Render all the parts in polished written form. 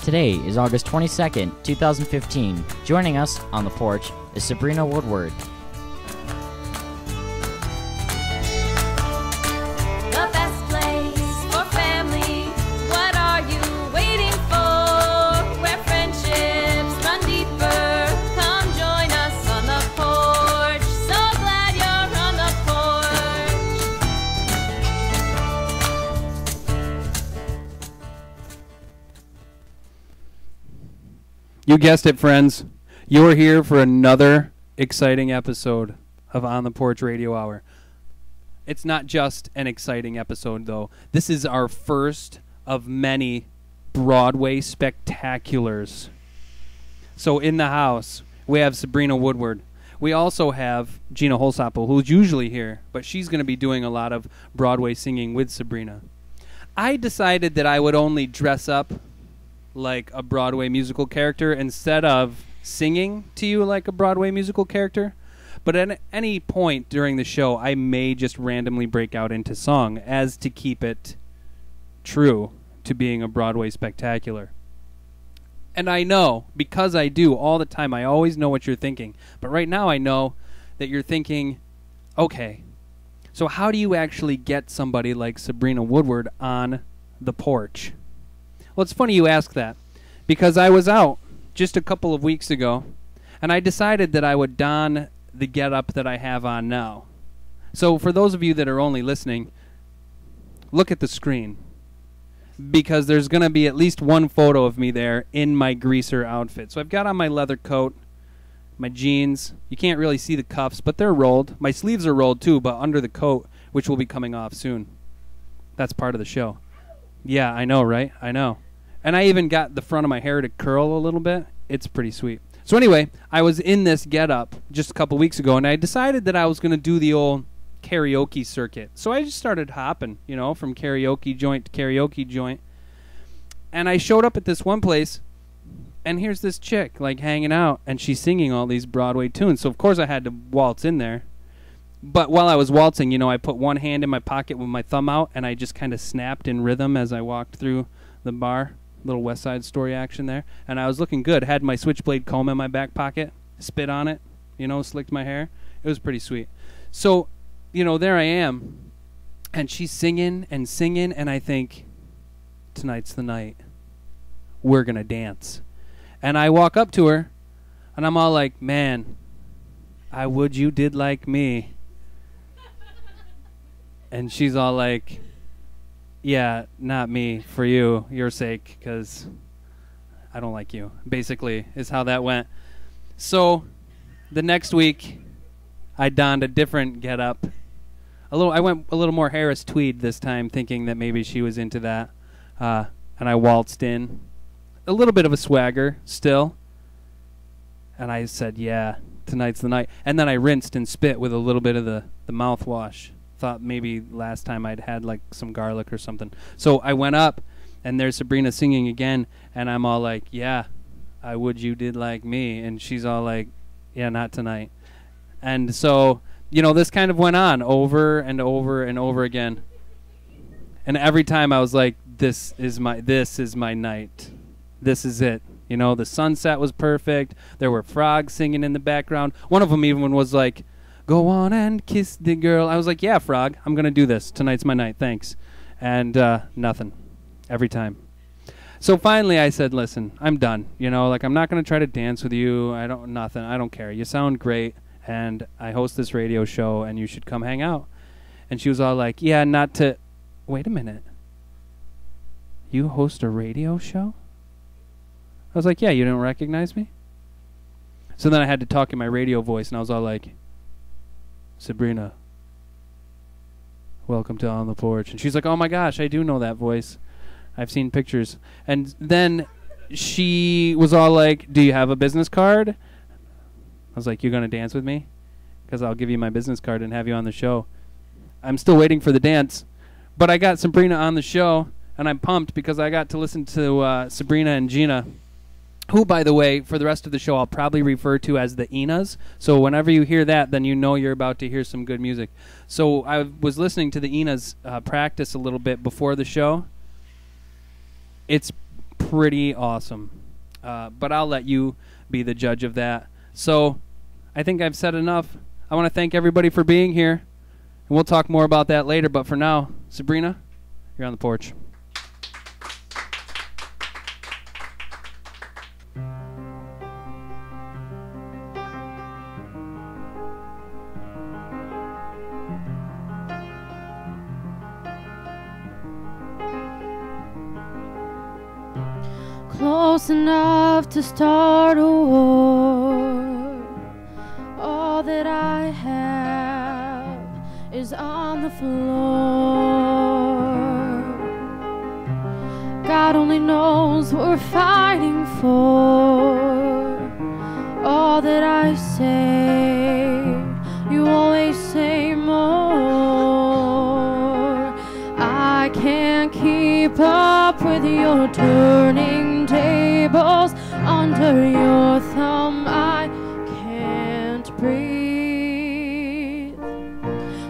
Today is August 22nd, 2015. Joining us on the porch is Sabrina Woodward. The best place for family. What are you waiting for? Where friendships run deeper. Come join us on the porch. So glad you're on the porch. You guessed it, friends. You're here for another exciting episode of On the Porch Radio Hour. It's not just an exciting episode, though. This is our first of many Broadway spectaculars. So in the house, we have Sabrina Woodward. We also have Gina Holsapple, who's usually here, but she's going to be doing a lot of Broadway singing with Sabrina. I decided that I would only dress up like a Broadway musical character instead of singing to you like a Broadway musical character. But at any point during the show, I may just randomly break out into song as to keep it true to being a Broadway spectacular. And I know, because I do all the time, I always know what you're thinking. But right now I know that you're thinking, okay, so how do you actually get somebody like Sabrina Woodward on the porch? Well, it's funny you ask that, because I was out just a couple of weeks ago, and I decided that I would don the getup that I have on now. So for those of you that are only listening, look at the screen, because there's going to be at least one photo of me there in my greaser outfit. So I've got on my leather coat, my jeans. You can't really see the cuffs, but they're rolled. My sleeves are rolled too, but under the coat, which will be coming off soon. That's part of the show. Yeah, I know, right? I know. And I even got the front of my hair to curl a little bit. It's pretty sweet. So anyway, I was in this getup just a couple weeks ago, and I decided that I was going to do the old karaoke circuit. So I just started hopping, from karaoke joint to karaoke joint. And I showed up at this one place, and here's this chick, hanging out, and she's singing all these Broadway tunes. So, of course, I had to waltz in there. But while I was waltzing, I put one hand in my pocket with my thumb out, and I just kind of snapped in rhythm as I walked through the bar. Little West Side Story action there. And I was looking good. Had my switchblade comb in my back pocket, spit on it, slicked my hair. It was pretty sweet. So, there I am. And she's singing, and I think, tonight's the night. We're going to dance. And I walk up to her, and I'm all like, man, I would you did like me. And she's all like, yeah, not me, for you, your sake, because I don't like you, basically, is how that went. So the next week, I donned a different getup. I went a little more Harris Tweed this time, thinking that maybe she was into that. And I waltzed in. A little bit of a swagger, still. And I said, yeah, tonight's the night. And then I rinsed and spit with a little bit of the mouthwash. Thought maybe last time I'd had some garlic or something. So I went up, and there's Sabrina singing again, and I'm all like, yeah, I would you did like me. And she's all like, yeah, not tonight. And so, this kind of went on over and over and over again. And every time I was like, this is my night. This is it. The sunset was perfect. There were frogs singing in the background. One of them even was like, go on and kiss the girl. I was like, yeah, frog, I'm going to do this. Tonight's my night, thanks. And nothing. Every time. So finally I said, listen, I'm done. I'm not going to try to dance with you. I don't care. You sound great, and I host this radio show, and you should come hang out. And she was all like, yeah, not to... Wait a minute. You host a radio show? I was like, yeah, you don't recognize me? So then I had to talk in my radio voice, and I was all like, Sabrina, welcome to On the Porch. And she's like, oh my gosh, I do know that voice. I've seen pictures. And then she was all like, do you have a business card? I was like, you're going to dance with me? Because I'll give you my business card and have you on the show. I'm still waiting for the dance. But I got Sabrina on the show, and I'm pumped because I got to listen to Sabrina and Gina, who, by the way, for the rest of the show, I'll probably refer to as the Inas. So whenever you hear that, then you know you're about to hear some good music. So I was listening to the Inas practice a little bit before the show. It's pretty awesome. But I'll let you be the judge of that. So I think I've said enough. I want to thank everybody for being here. And we'll talk more about that later. But for now, Sabrina, you're on the porch. Close enough to start a war. All that I have is on the floor. God only knows what we're fighting for. All that I say, you always say more. I can't keep up with your turning tables under your thumb. I can't breathe,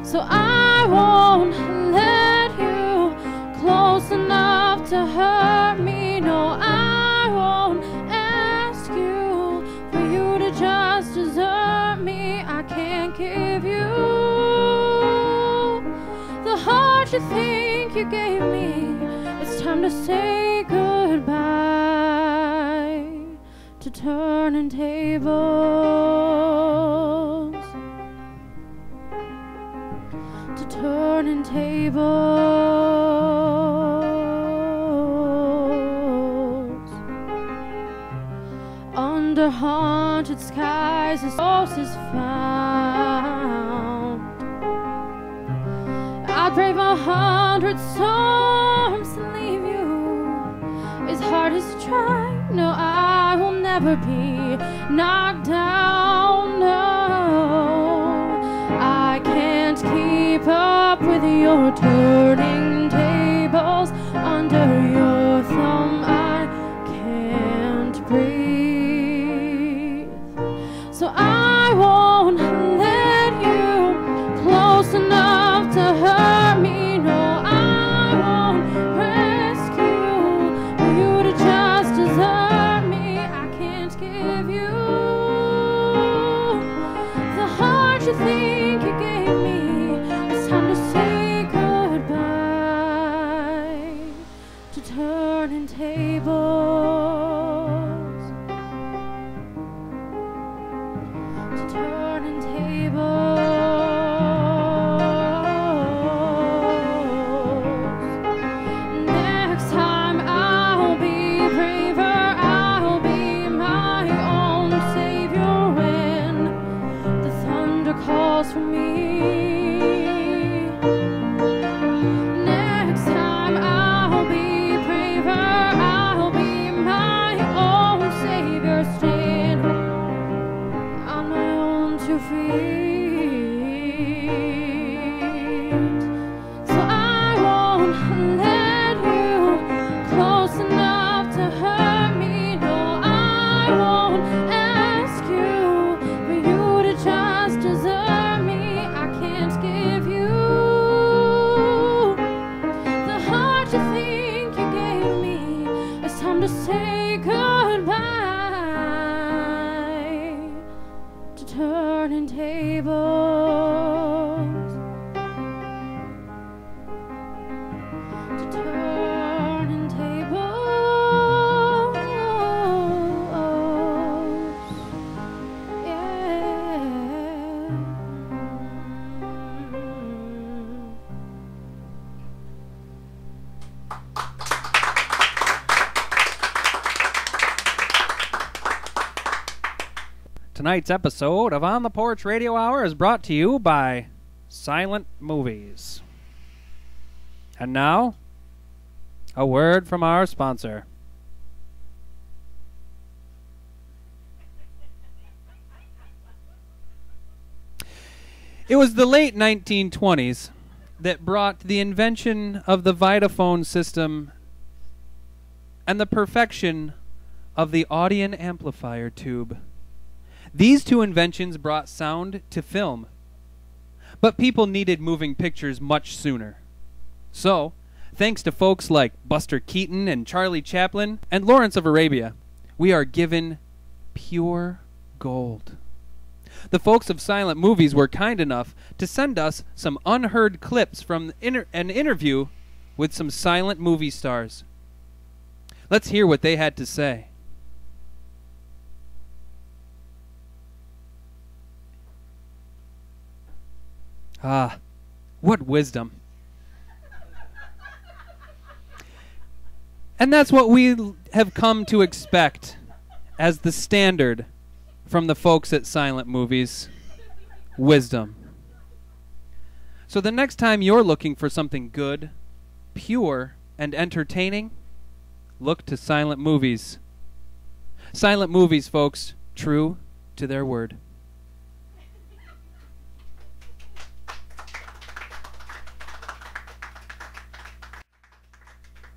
so I won't let you close enough to hurt me. No, I won't ask you for you to just desert me. I can't give you the heart you think you gave me. It's time to say goodbye to turning tables, to turning tables. Under haunted skies, the source is found. I'd brave 100 storms to leave you, as hard as to try. No, I will never be knocked down. No, I can't keep up with your turning tables under your thumb. I can't breathe, so I won't let you close enough to hurt me. No, I won't rescue for you to just desert me. I can't give you the heart you think you gave me. It's time to say goodbye to turning tables, to turning tables. Next time I'll be braver, I'll be my own savior when the thunder calls for me. Next time I'll be braver, I'll be my own savior, stand on my own 2 feet. So I won't let you close enough to hurt me. No, I won't ask you for you to just desert me. I can't give you the heart you think you gave me. It's time to say goodbye to turning tables, to turning tables. Yeah. Tonight's episode of On the Porch Radio Hour is brought to you by Silent Movies. And now, a word from our sponsor. It was the late 1920s that brought the invention of the Vitaphone system and the perfection of the Audion amplifier tube. These two inventions brought sound to film, but people needed moving pictures much sooner. So, Thanks to folks like Buster Keaton and Charlie Chaplin and Lawrence of Arabia, we are given pure gold. The folks of Silent Movies were kind enough to send us some unheard clips from an interview with some silent movie stars. Let's hear what they had to say. Ah, what wisdom. And that's what we have come to expect as the standard from the folks at Silent Movies. Wisdom. So the next time you're looking for something good, pure, and entertaining, look to Silent Movies. Silent Movies, folks, true to their word.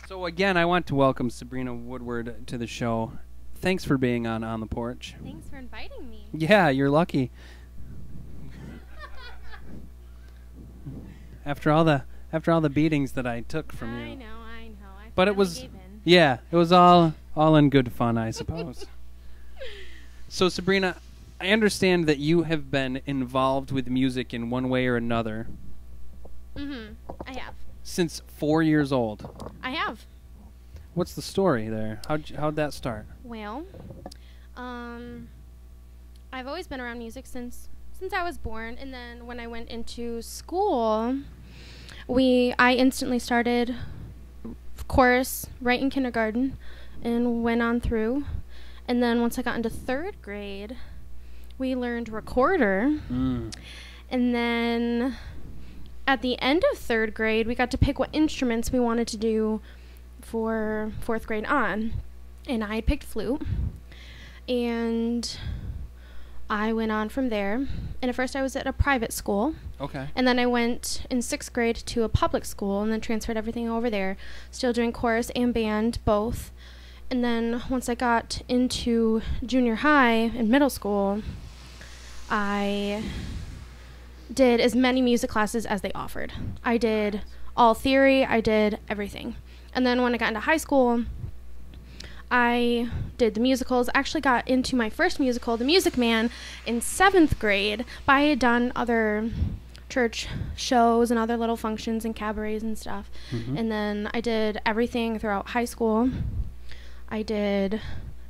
So again, I want to welcome Sabrina Woodward to the show. Thanks for being on the porch. Thanks for inviting me. Yeah, you're lucky. After all the beatings that I took from you. I know. But it was it was all in good fun, I suppose. So Sabrina, I understand that you have been involved with music in one way or another. I have. Since 4 years old. I have. What's the story there? How'd that start? Well, I've always been around music since I was born, and then when I went into school, I instantly started chorus right in kindergarten and went on through. And then once I got into 3rd grade, we learned recorder. And then at the end of 3rd grade, we got to pick what instruments we wanted to do for 4th grade on. And I picked flute. And I went on from there. And at first I was at a private school. Okay. And then I went in 6th grade to a public school and then transferred everything over there. Still doing chorus and band, both. And then once I got into junior high and middle school, I did as many music classes as they offered. I did all theory, I did everything. And then when I got into high school, I did the musicals. I actually got into my first musical, The Music Man, in 7th grade, but I had done other church shows and other little functions and cabarets and stuff. And then I did everything throughout high school. I did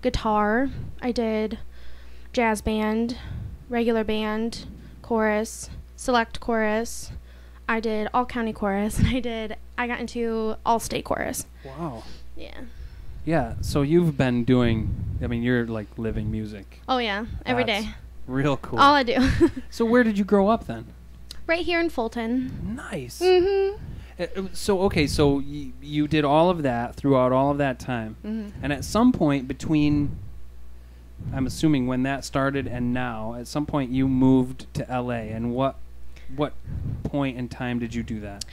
guitar, I did jazz band, regular band, chorus, select chorus. I did all county chorus, and I got into all state chorus. Wow. Yeah. Yeah, so you've been doing, you're like living music. Oh yeah, every That's day. Real cool. All I do. So where did you grow up then? Right here in Fulton. Nice. Mm-hmm. So you did all of that throughout all of that time. And at some point between, I'm assuming when that started and now, at some point you moved to LA. And what point in time did you do that?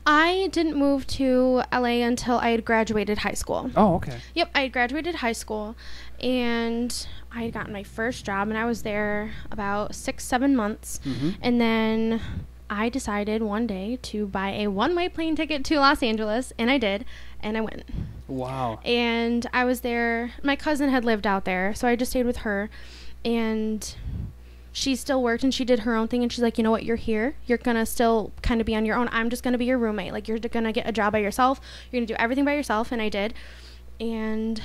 I didn't move to LA until I had graduated high school. Oh, okay. Yep, I had graduated high school, and I had gotten my first job, and I was there about 6-7 months. And then I decided one day to buy a one-way plane ticket to Los Angeles, and I did, and I went. Wow. And I was there. My cousin had lived out there, so I just stayed with her, and she still worked, and she did her own thing, and she's like, you know what, you're here. You're going to still kind of be on your own. I'm just going to be your roommate. Like, you're going to get a job by yourself. You're going to do everything by yourself, and I did. And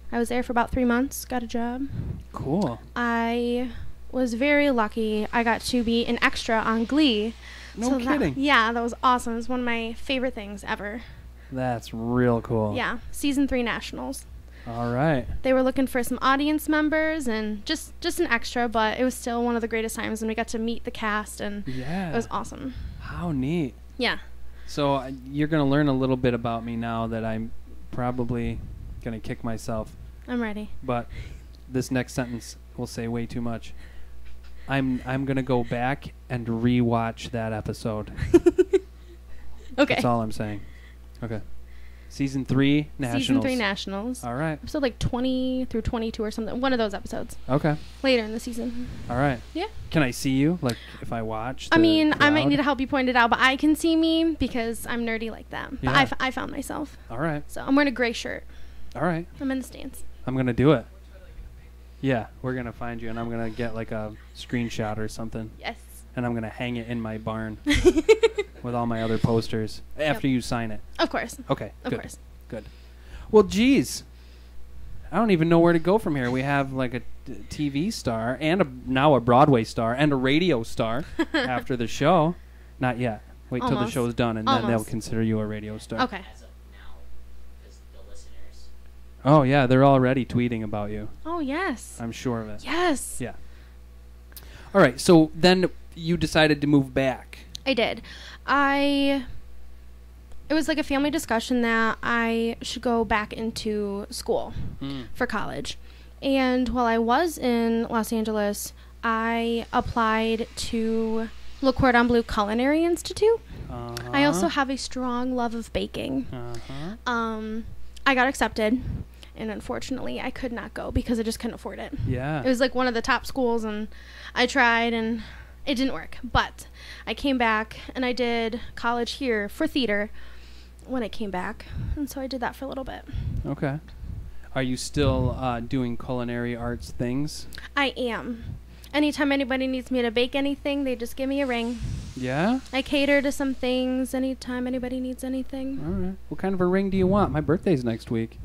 I was there for about 3 months, got a job. Cool. I was very lucky. I got to be an extra on Glee. No kidding. That was awesome. It was one of my favorite things ever. That's real cool. Yeah, season 3 nationals. All right. They were looking for some audience members and just an extra, but it was still one of the greatest times, and we got to meet the cast, and it was awesome. How neat. Yeah. So you're going to learn a little bit about me now that I'm probably going to kick myself. I'm ready. But this next sentence will say way too much. I'm going to go back and rewatch that episode. Okay. That's all I'm saying. Okay. Season 3 Nationals. Season 3 Nationals. All right. Episode like 20 through 22 or something. One of those episodes. Okay. Later in the season. All right. Yeah. Can I see you? Like, if I watch I mean, I might crowd? need to help you point it out, but I can see me because I'm nerdy like that. But Yeah. I found myself. All right. So I'm wearing a gray shirt. All right. I'm in the stands. I'm going to do it. Yeah, we're going to find you, and I'm going to get like a screenshot or something. Yes. And I'm going to hang it in my barn with all my other posters after you sign it. Of course. Okay, Of good. course. Good. Well, geez. I don't even know where to go from here. We have like a TV star and now a Broadway star and a radio star after the show. Not yet. Wait till the Almost. show's done, and then they'll Almost. consider you a radio star. Okay. As of now, because the listeners. Oh, yeah, they're already tweeting about you. Oh, yes. I'm sure of it. Yes. Yeah. All right, so then you decided to move back. I did. It was like a family discussion that I should go back into school for college. And while I was in Los Angeles, I applied to Le Cordon Bleu Culinary Institute. I also have a strong love of baking. I got accepted, and unfortunately, I could not go because I just couldn't afford it. Yeah. It was like one of the top schools, and I tried, and it didn't work. But I came back, and I did college here for theater when I came back, and so I did that for a little bit. Okay. Are you still doing culinary arts things? I am. Anytime anybody needs me to bake anything, they just give me a ring. Yeah? I cater to some things anytime anybody needs anything. All right. What kind of a ring do you want? My birthday's next week.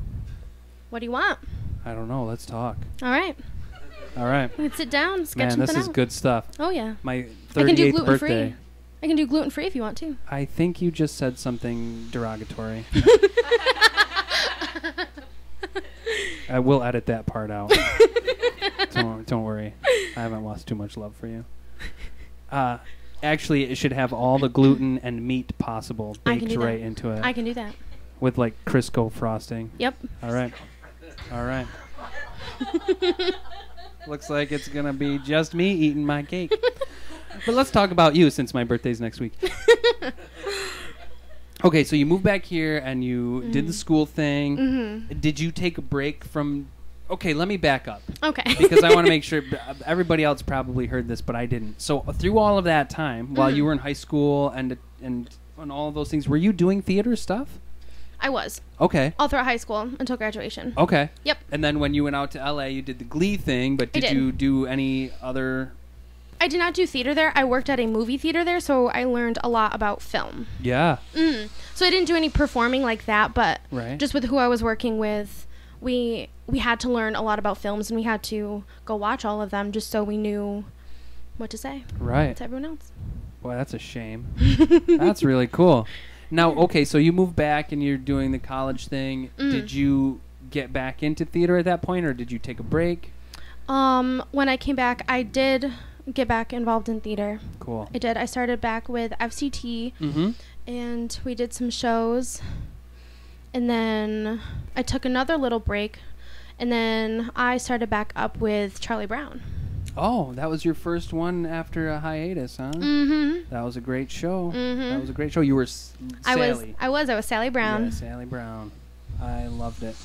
What do you want? I don't know. Let's talk. All right. All right. Let's sit down, sketch Man, something this is out. good stuff. Oh, yeah. My I can do 38th gluten-free. birthday. I can do gluten-free if you want to. I think you just said something derogatory. I will edit that part out. Don't worry. I haven't lost too much love for you. Actually, it should have all the gluten and meat possible I can baked do that. right into it I can do that. with like Crisco frosting. Yep. All right. All right. Looks like it's going to be just me eating my cake. But let's talk about you since my birthday's next week. Okay, so you moved back here and you did the school thing. Mm-hmm. Did you take a break from... Okay, let me back up. Okay. Because I want to make sure... Everybody else probably heard this, but I didn't. So through all of that time, while you were in high school and all of those things, were you doing theater stuff? I was. Okay. All throughout high school until graduation. Okay. Yep. And then when you went out to LA, you did the Glee thing, but I did did. you do any other... I did not do theater there. I worked at a movie theater there, so I learned a lot about film. Yeah. So I didn't do any performing like that, but Right. just with who I was working with, we had to learn a lot about films, and we had to go watch all of them just so we knew what to say Right. to everyone else. Boy, that's a shame. That's really cool. Now, okay, so you moved back and you're doing the college thing. Did you get back into theater at that point, or did you take a break? When I came back, I did get back involved in theater. Cool. I did. I started back with FCT, Mm-hmm. and we did some shows. And then I took another little break, and then I started back up with Charlie Brown. Oh, that was your first one after a hiatus, huh? Mm-hmm. That was a great show. Mhm. That was a great show. You were Sally. I was Sally Brown. Yeah, Sally Brown. I loved it.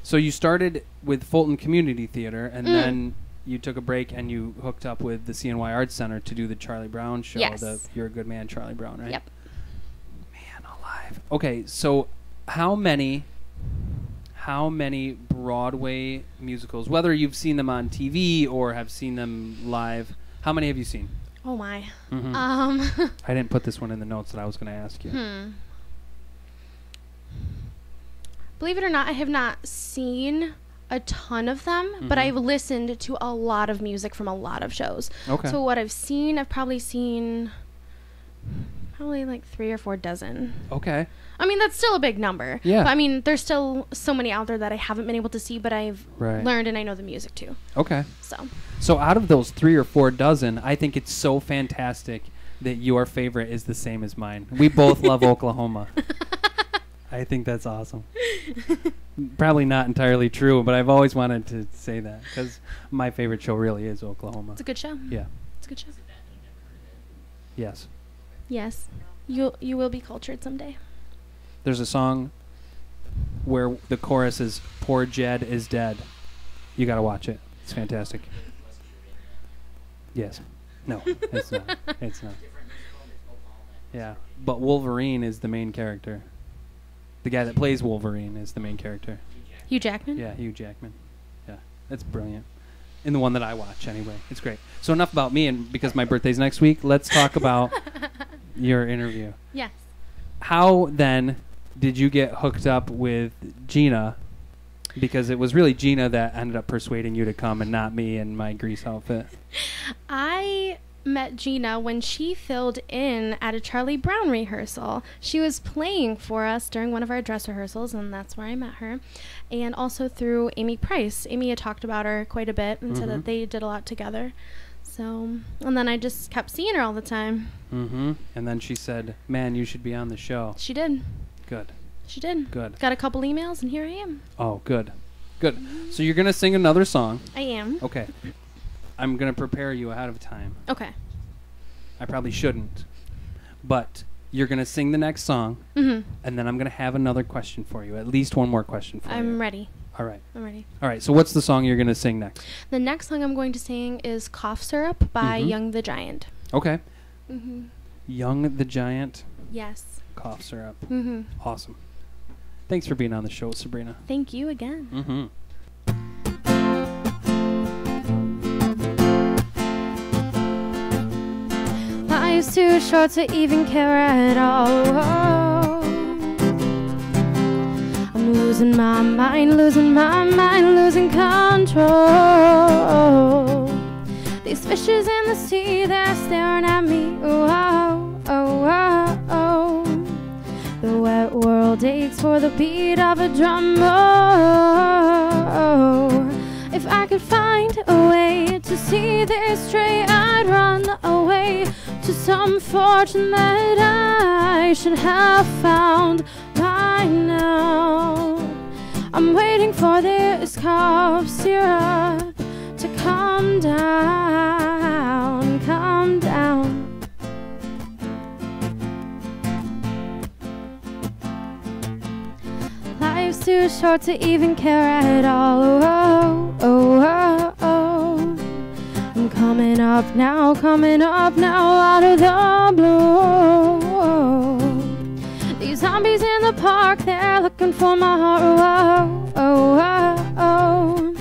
So you started with Fulton Community Theater, and then you took a break and you hooked up with the CNY Arts Center to do the Charlie Brown show. Yes. The You're a Good Man, Charlie Brown, right? Yep. Man alive. Okay, so how many Broadway musicals, whether you've seen them on TV or have seen them live, how many have you seen? Oh my. Mhm. I didn't put this one in the notes that I was going to ask you. Believe it or not, I have not seen a ton of them, but I've listened to a lot of music from a lot of shows. Okay. So what I've seen, I've probably seen like 3 or 4 dozen. Okay. I mean, that's still a big number. Yeah. But I mean, there's still so many out there that I haven't been able to see, but I've Right. learned and I know the music too. Okay. So out of those 3 or 4 dozen, I think it's so fantastic that your favorite is the same as mine. We both love Oklahoma. I think that's awesome. Probably not entirely true, but I've always wanted to say that because my favorite show really is Oklahoma. it's a good show. Yeah. It's a good show. Yes. Yes. You will be cultured someday. There's a song where the chorus is "Poor Jed is dead." You gotta watch it. It's fantastic. Yes. No, it's not. It's not. Yeah, but Wolverine is the main character. The guy that plays Wolverine is the main character. Hugh Jackman? Yeah, Hugh Jackman. Yeah, that's brilliant. In the one that I watch, anyway. It's great. So enough about me, and because my birthday's next week, let's talk about your interview. Yes. How, then, did you get hooked up with Gina? Because it was really Gina that ended up persuading you to come and not me in my Grease outfit. I met Gina when she filled in at a Charlie Brown rehearsal. She was playing for us during one of our dress rehearsals, and that's where I met her. And also through Amy Price. Amy had talked about her quite a bit and said that they did a lot together. So, and then I just kept seeing her all the time. And then she said, man, you should be on the show. She did. Good. She did. Good. Got a couple emails, and here I am. Oh, good. Good. So you're going to sing another song. I am. Okay. I'm going to prepare you ahead of time. Okay. I probably shouldn't. But you're going to sing the next song, and then I'm going to have another question for you. At least one more question for you. I'm ready. All right. I'm ready. All right. So what's the song you're going to sing next? The next song I'm going to sing is Cough Syrup by Young the Giant. Okay. Young the Giant. Yes. Cough Syrup. Awesome. Thanks for being on the show, Sabrina. Thank you again. Life's too short to even care at all. I'm losing my mind, losing control. These fishes in the sea, they're staring at me. Oh, oh, oh, oh. The wet world aches for the beat of a drum. Oh, if I could find a way to see this stray, I'd run away to some fortune that I should have found by now. I'm waiting for this cough syrup to calm down, calm down. Life's too short to even care at all. Oh, oh, oh, oh. I'm coming up now out of the blue. These zombies in the park, they're looking for my heart. Oh, oh, oh, oh.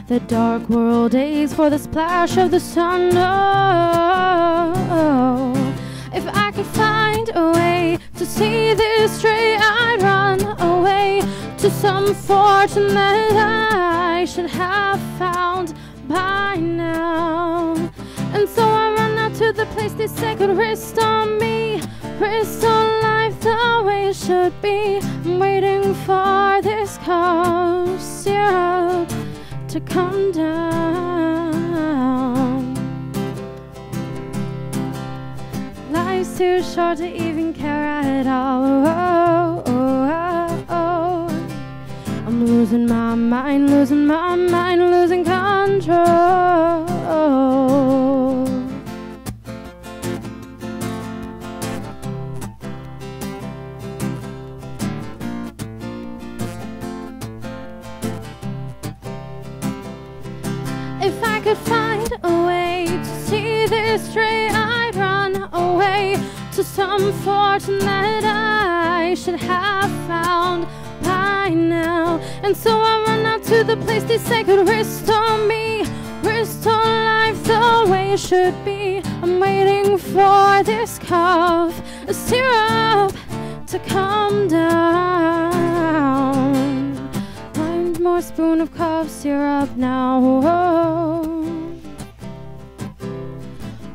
The dark world aches for the splash of the sun. Oh, oh. If I could find a way to see this stray, I'd run away to some fortune that I should have found by now. And so I run out to the place they say could rest on me, rest on life the way it should be. I'm waiting for this cough syrup to come down. Life's too short to even care at all. Oh, oh, oh, oh. I'm losing my mind, losing control. If I could find a way to see this stray, I'd run away to some fortune that I should have found by now. And so I run out to the place they say could restore me, restore life the way it should be. I'm waiting for this cough syrup to come down. One more spoon of cough syrup now. Oh.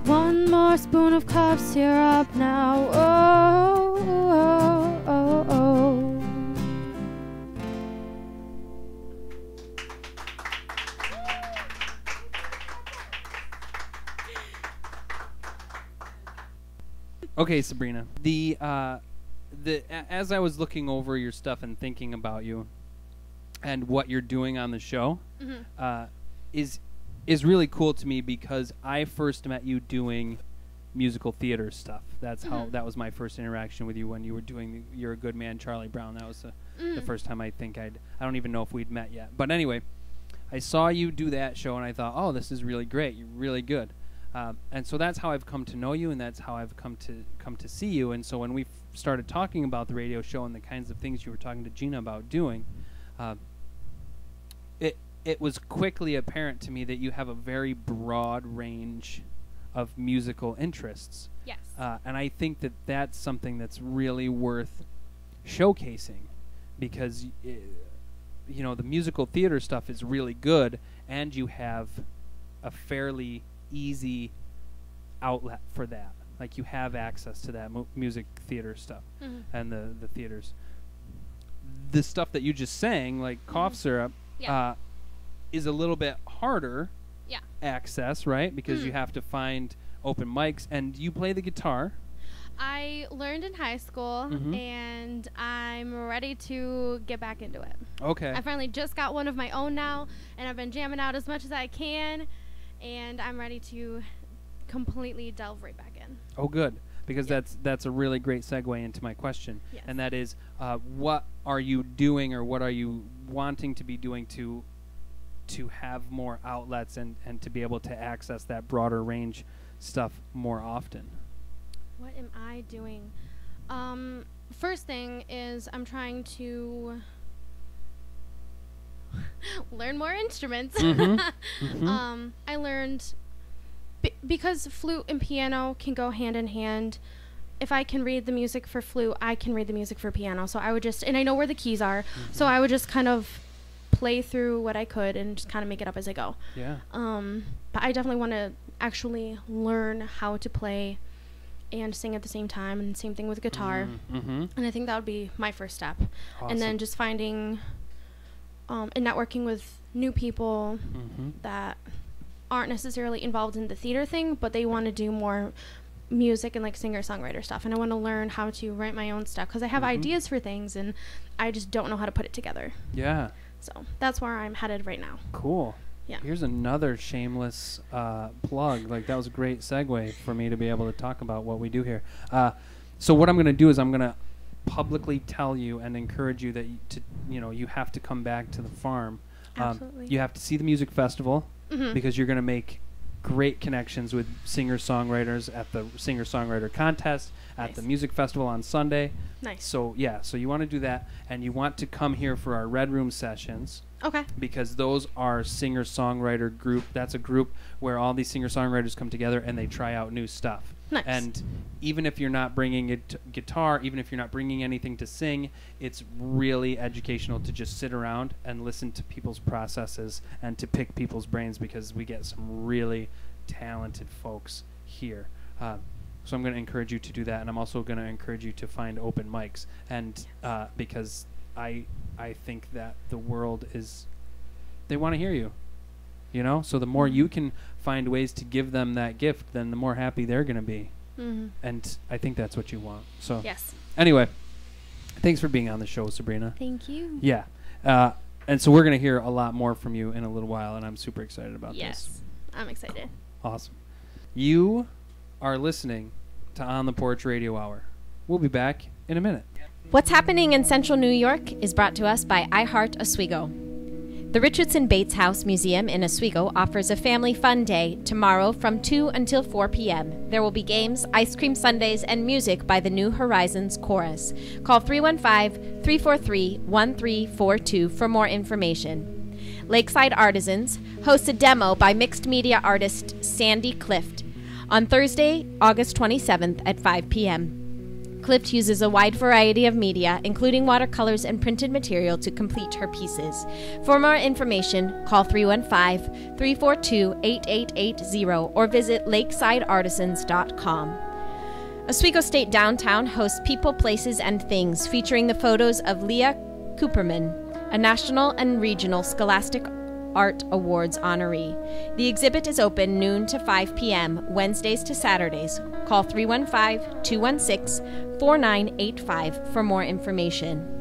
One more spoon of cough syrup now. Oh, oh, oh, oh. Okay, Sabrina. As I was looking over your stuff and thinking about you and what you're doing on the show, is really cool to me because I first met you doing musical theater stuff. That's how that was my first interaction with you when you were doing You're a Good Man, Charlie Brown. That was the first time I think I don't even know if we'd met yet. But anyway, I saw you do that show and I thought, oh, this is really great. You're really good. And so that's how I've come to know you, and that's how I've come to see you. And so when we started talking about the radio show and the kinds of things you were talking to Gina about doing, it was quickly apparent to me that you have a very broad range of musical interests. Yes. And I think that that's something that's really worth showcasing, because you know, the musical theater stuff is really good, and you have a fairly easy outlet for that. Like, you have access to that music theater stuff and the theaters. The stuff that you just sang, like Cough Syrup, is a little bit harder access, right? Because you have to find open mics, and you play the guitar. I learned in high school, and I'm ready to get back into it. Okay. I finally just got one of my own now, and I've been jamming out as much as I can, and I'm ready to completely delve right back in. Oh, good. Because that's a really great segue into my question. Yes. And that is, what are you doing, or what are you wanting to be doing to have more outlets and to be able to access that broader range stuff more often? What am I doing? First thing is I'm trying to learn more instruments. I learned because flute and piano can go hand in hand. If I can read the music for flute, I can read the music for piano. So I would just, and I know where the keys are, so I would just kind of play through what I could and just kind of make it up as I go. Yeah. But I definitely want to actually learn how to play and sing at the same time, and same thing with guitar. And I think that would be my first step. Awesome. And then just finding and networking with new people that aren't necessarily involved in the theater thing, but they want to do more music and like singer-songwriter stuff, and I want to learn how to write my own stuff, because I have ideas for things and I just don't know how to put it together. Yeah. So that's where I'm headed right now. Cool. Yeah. Here's another shameless plug. Like, that was a great segue for me to be able to talk about what we do here. So what I'm going to do is I'm going to publicly tell you and encourage you that you have to come back to the farm. Absolutely. You have to see the music festival, because you're going to make great connections with singer-songwriters at the singer-songwriter contest, at the music festival on Sunday. Nice. So you want to do that, and you want to come here for our Red Room sessions. Okay. Because those are singer-songwriter group. That's a group where all these singer-songwriters come together and they try out new stuff. Nice. And even if you're not bringing a guitar, even if you're not bringing anything to sing, it's really educational to just sit around and listen to people's processes and to pick people's brains, because we get some really talented folks here. So I'm going to encourage you to do that, and I'm also going to encourage you to find open mics, and because I think that the world they want to hear you, so the more you can find ways to give them that gift, then the more happy they're going to be. And I think that's what you want. So yes. Anyway, thanks for being on the show, Sabrina. Thank you. Yeah. And so we're going to hear a lot more from you in a little while, and I'm super excited about this. Yes, I'm excited. Cool. Awesome. You are listening to On the Porch Radio Hour. We'll be back in a minute. What's happening in Central New York is brought to us by iHeart Oswego. The Richardson Bates House Museum in Oswego offers a family fun day tomorrow from 2 until 4 p.m. There will be games, ice cream sundaes, and music by the New Horizons Chorus. Call 315-343-1342 for more information. Lakeside Artisans hosts a demo by mixed media artist Sandy Clift on Thursday, August 27th at 5 p.m. Clift uses a wide variety of media, including watercolors and printed material, to complete her pieces. For more information, call 315-342-8880 or visit lakesideartisans.com. Oswego State Downtown hosts People, Places, and Things, featuring the photos of Leah Cooperman, a national and regional Scholastic Art Awards honoree. The exhibit is open noon to 5 p.m., Wednesdays to Saturdays. Call 315-216-4985 for more information.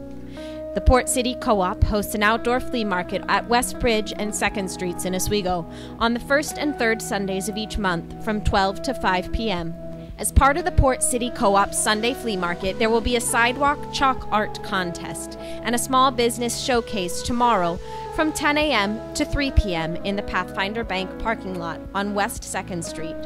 The Port City Co-op hosts an outdoor flea market at West Bridge and 2nd Streets in Oswego on the first and third Sundays of each month from 12 to 5 p.m. As part of the Port City Co-op Sunday Flea Market, there will be a sidewalk chalk art contest and a small business showcase tomorrow from 10 a.m. to 3 p.m. in the Pathfinder Bank parking lot on West 2nd Street.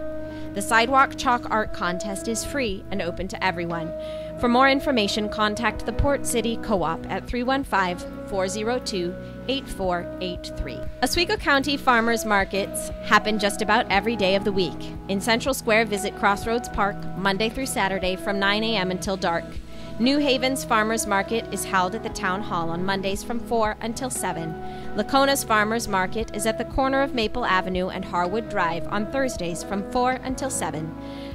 The sidewalk chalk art contest is free and open to everyone. For more information, contact the Port City Co-op at 315-402-8483. Oswego County Farmers Markets happen just about every day of the week. In Central Square, visit Crossroads Park Monday through Saturday from 9 a.m. until dark. New Haven's Farmers Market is held at the Town Hall on Mondays from 4 until 7. Lacona's Farmers Market is at the corner of Maple Avenue and Harwood Drive on Thursdays from 4 until 7.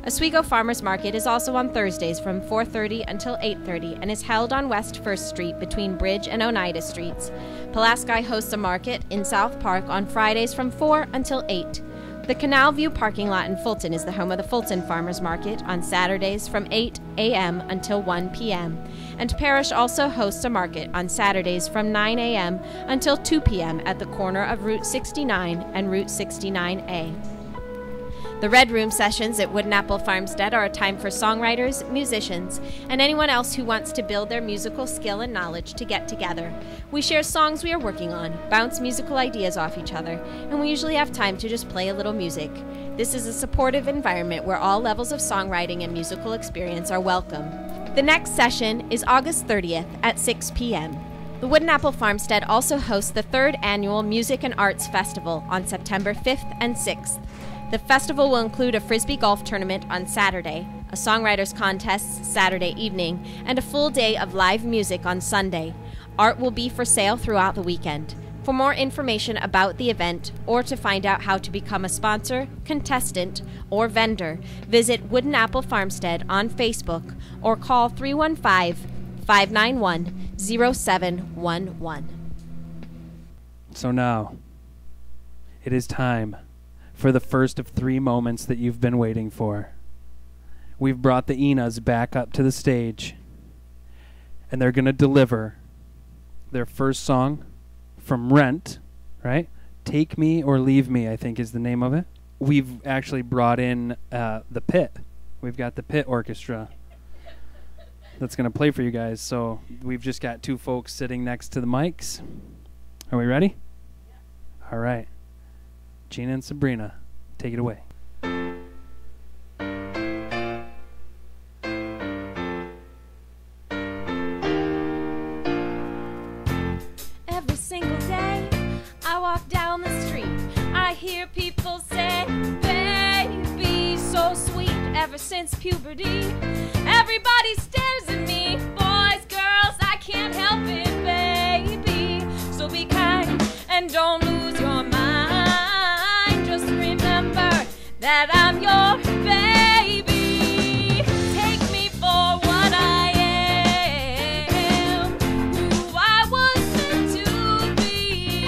Oswego Farmers Market is also on Thursdays from 4:30 until 8:30 and is held on West 1st Street between Bridge and Oneida Streets. Pulaski hosts a market in South Park on Fridays from 4 until 8. The Canal View parking lot in Fulton is the home of the Fulton Farmers Market on Saturdays from 8 a.m. until 1 p.m. And Parrish also hosts a market on Saturdays from 9 a.m. until 2 p.m. at the corner of Route 69 and Route 69A. The Red Room sessions at Wooden Apple Farmstead are a time for songwriters, musicians, and anyone else who wants to build their musical skill and knowledge to get together. We share songs we are working on, bounce musical ideas off each other, and we usually have time to just play a little music. This is a supportive environment where all levels of songwriting and musical experience are welcome. The next session is August 30th at 6 p.m. The Wooden Apple Farmstead also hosts the 3rd Annual Music and Arts Festival on September 5th and 6th. The festival will include a Frisbee golf tournament on Saturday, a songwriters contest Saturday evening, and a full day of live music on Sunday. Art will be for sale throughout the weekend. For more information about the event or to find out how to become a sponsor, contestant, or vendor, visit Wooden Apple Farmstead on Facebook or call 315-591-0711. So now, it is time for the first of 3 moments that you've been waiting for. We've brought the Inas back up to the stage, and they're going to deliver their first song from Rent, right? Take Me or Leave Me, I think is the name of it. We've actually brought in the Pit. We've got the Pit Orchestra that's going to play for you guys. So we've just got 2 folks sitting next to the mics. Are we ready? Yeah. All right. Gina and Sabrina, take it away. Every single day I walk down the street, I hear people say, baby, so sweet. Ever since puberty, everybody stares at me. Boys, girls, I can't help it, baby. So be kind and don't lose your mind. Just remember that I'm your baby. Take me for what I am, who I was meant to be.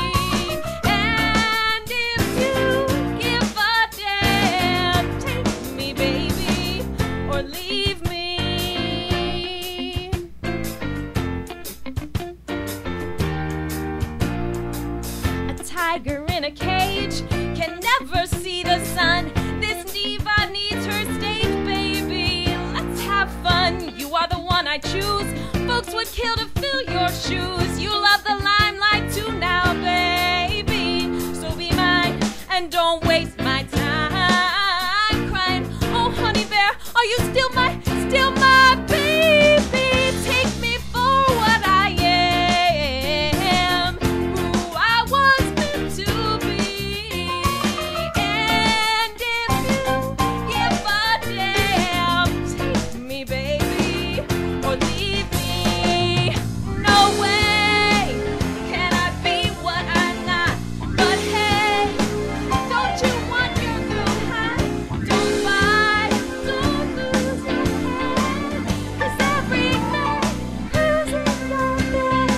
And if you give a damn, take me, baby, or leave me. A tiger in a cage can never see the sun. This diva needs her stage, baby. Let's have fun. You are the one I choose. Folks would kill to fill your shoes. You love the limelight too now, baby. So be mine and don't waste my time crying. Oh, honey bear, are you still my baby? Take me for what I am, who I was meant to be. And if you give a damn, take me, baby, or leave me. No way can I be what I'm not. But hey, don't you want your girl high? Don't fight, don't lose your head, 'cause every man loses your bed.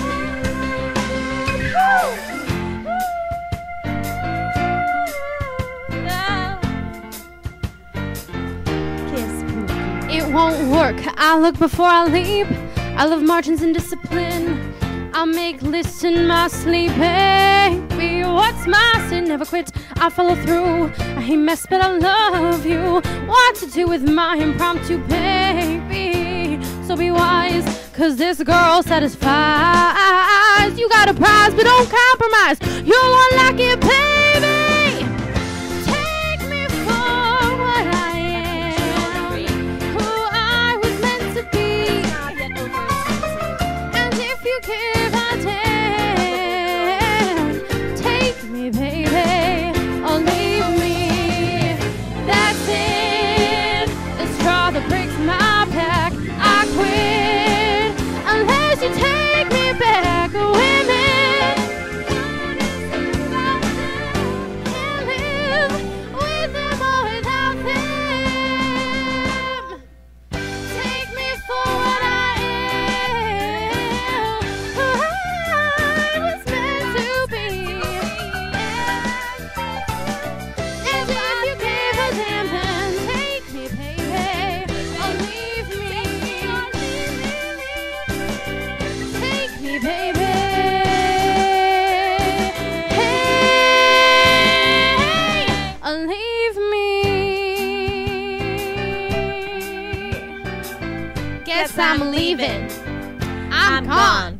Kiss me. It won't work. I look before I leap. I love margins and discipline. I I make lists in my sleep, baby. What's my sin? Never quit, I follow through. I hate mess, but I love you. What to do with my impromptu, baby? So be wise, cause this girl satisfies. You got a prize, but don't compromise. You're one like it, baby. Take me for what I am, who I was meant to be. And if you give a damn, take me, baby, or leave me. That's it, the straw that breaks my back. I quit unless you take me back. Women, can't live with them or without them. Take me for what I am, who I was meant to be. And if you gave a damn, then take me, baby, or leave me. Take me, baby. Hey, or leave me. Guess I'm leaving. I'm gone.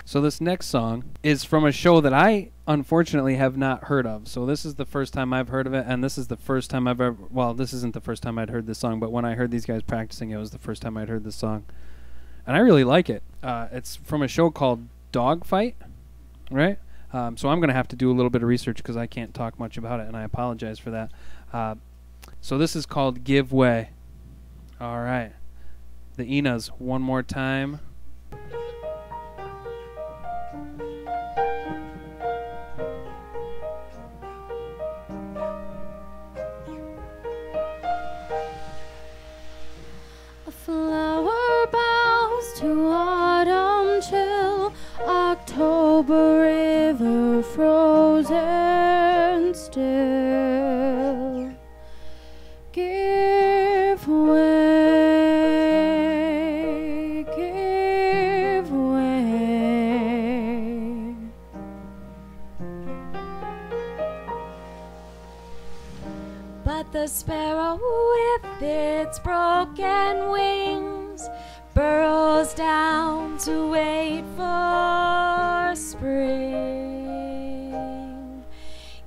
So this next song is from a show that I unfortunately have not heard of. So this is the first time I've heard of it, and this is the first time I've ever, well, this isn't the first time I'd heard this song, but when I heard these guys practicing, it was the first time I'd heard this song. And I really like it. It's from a show called Dogfight, right? So I'm going to have to do a little bit of research because I can't talk much about it, and I apologize for that. So this is called Give Way. All right. The Inas, one more time. A flower bows to autumn chill, October river frozen still. Give way, give way. But the sparrow with its broken wings burrows down to wait for spring.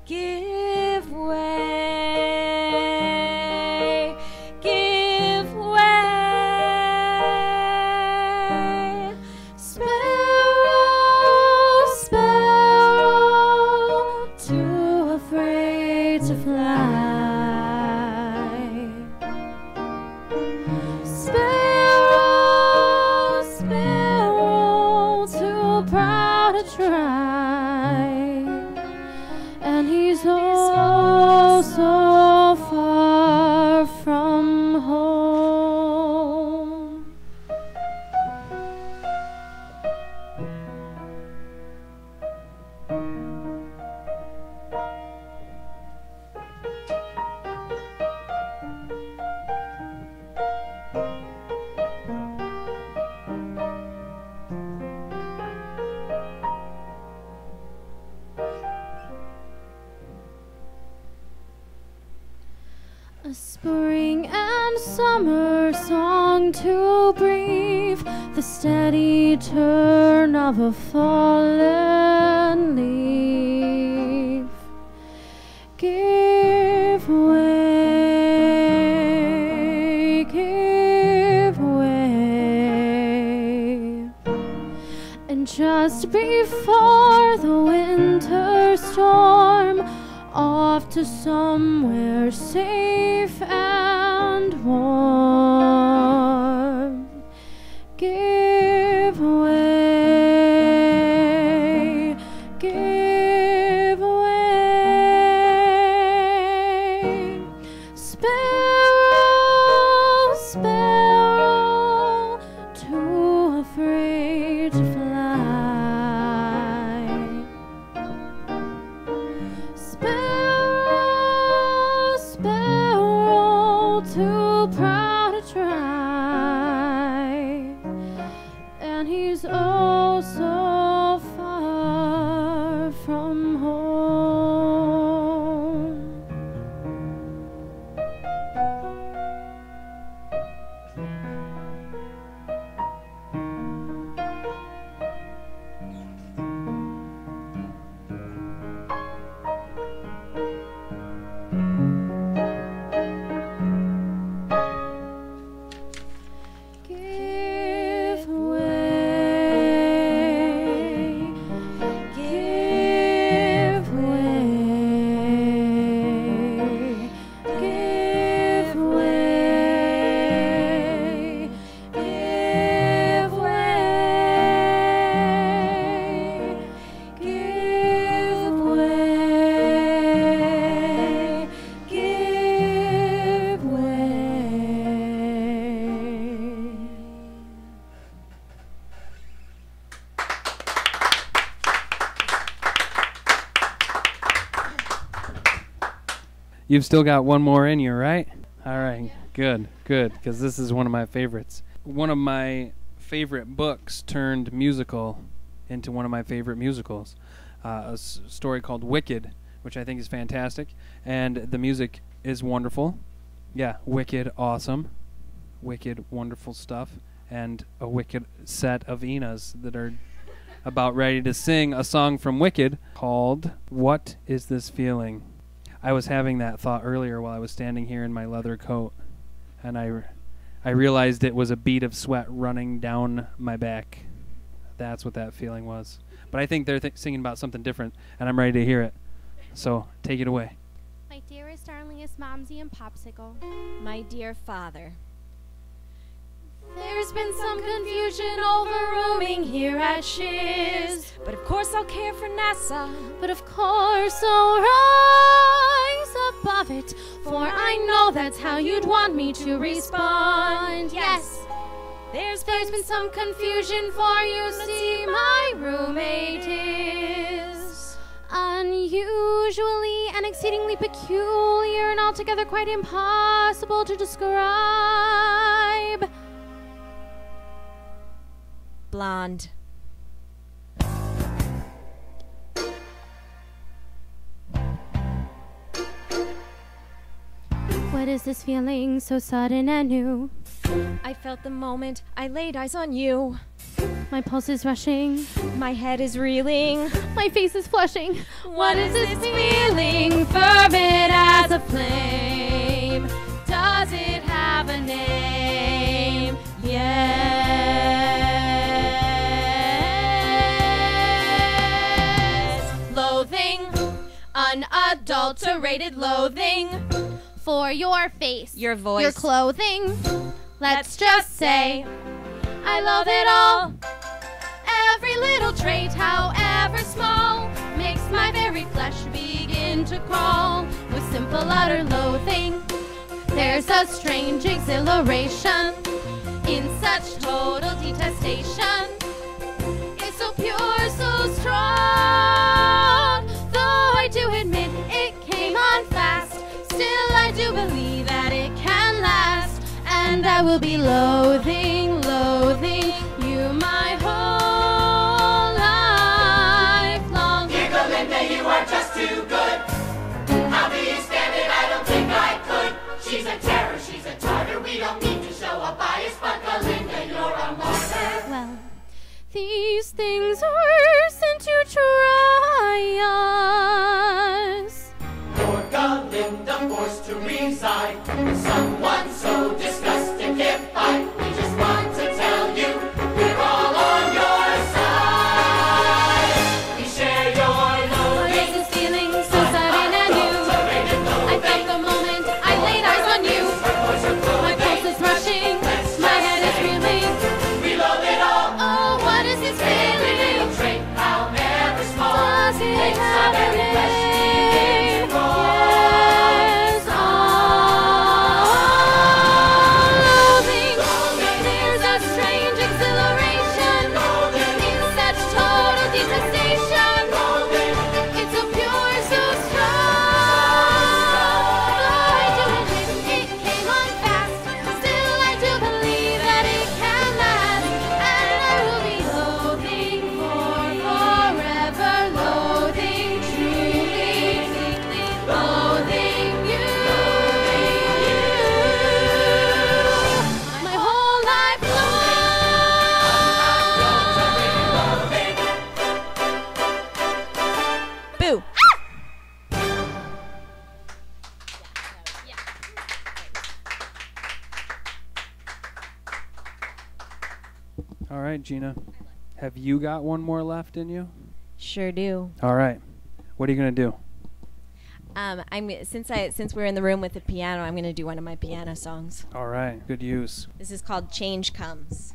Give way, give way. Sparrow, sparrow, too afraid to fly. Sparrow, sparrow, too proud to try. And he's oh so far from home. A spring and summer song to breathe, the steady turn of a fallen leaf. Give way, give way. And just before the winter storm, off to somewhere safe and warm. Give way, give way. Sparrow, sparrow, too afraid to fly. Sparrow, You've still got one more in you, right? All right, good, because this is one of my favorites. One of my favorite books turned musical into one of my favorite musicals. Story called Wicked, which I think is fantastic, and the music is wonderful. Yeah, Wicked, awesome. Wicked, wonderful stuff, and a wicked set of Inas that are about ready to sing a song from Wicked called What Is This Feeling? I was having that thought earlier while I was standing here in my leather coat, and I realized it was a bead of sweat running down my back. That's what that feeling was. But I think they're singing about something different, and I'm ready to hear it. So take it away. My dearest, darlingest Momsy and Popsicle. My dear father. There's been some confusion over rooming here at Shiz. But of course I'll care for NASA. But of course I'll rise above it, for I know that's how you'd want me to respond. Yes, there's been some confusion, for you see my roommate is unusually and exceedingly peculiar and altogether quite impossible to describe. Blonde. What is this feeling so sudden and new? I felt the moment I laid eyes on you. My pulse is rushing, My head is reeling. my face is flushing. What is this feeling, fervid as a flame? Does it have a name? Yes. Loathing, unadulterated loathing for your face, Your voice. your clothing. Let's just say I love it all. Every little trait, however small, makes my very flesh begin to crawl. With simple utter loathing, there's a strange exhilaration in such total detestation. It's so pure, so strong. Though I do admit it came on fast, still I do believe that it can last. And I will be loathing, loathing you my whole life long. Giggle, Linda, you are just too good. How do you stand it? I don't think I could. She's a terror, she's a tartar. We don't need to show a bias, but Linda, you're a martyr. Well, these things are sent to try us. You're Galinda, forced to reside with someone so disgusting can't fight. We just want to tell you we're all on your side. We share your What is loathing. this feeling so sudden and new? I felt the moment I laid eyes on you. My pulse is rushing, my head is reeling. We love it all. Oh, what is this Every feeling? little trait, however small, Does it makes our have a very flesh begin name? to crawl. Yes, loathing. There's a strange exhilaration in such total detestation. It's so pure, so strong. Though I do admit it came on fast, still I do believe that it can last. And I will be loathing for forever, loathing, truly, deeply loathing you. My whole life long. Boo. All right, Gina. Have you got one more left in you? Sure do. All right. What are you going to do? Since we're in the room with the piano, I'm gonna do one of my piano songs. All right. Good use. This is called Change Comes.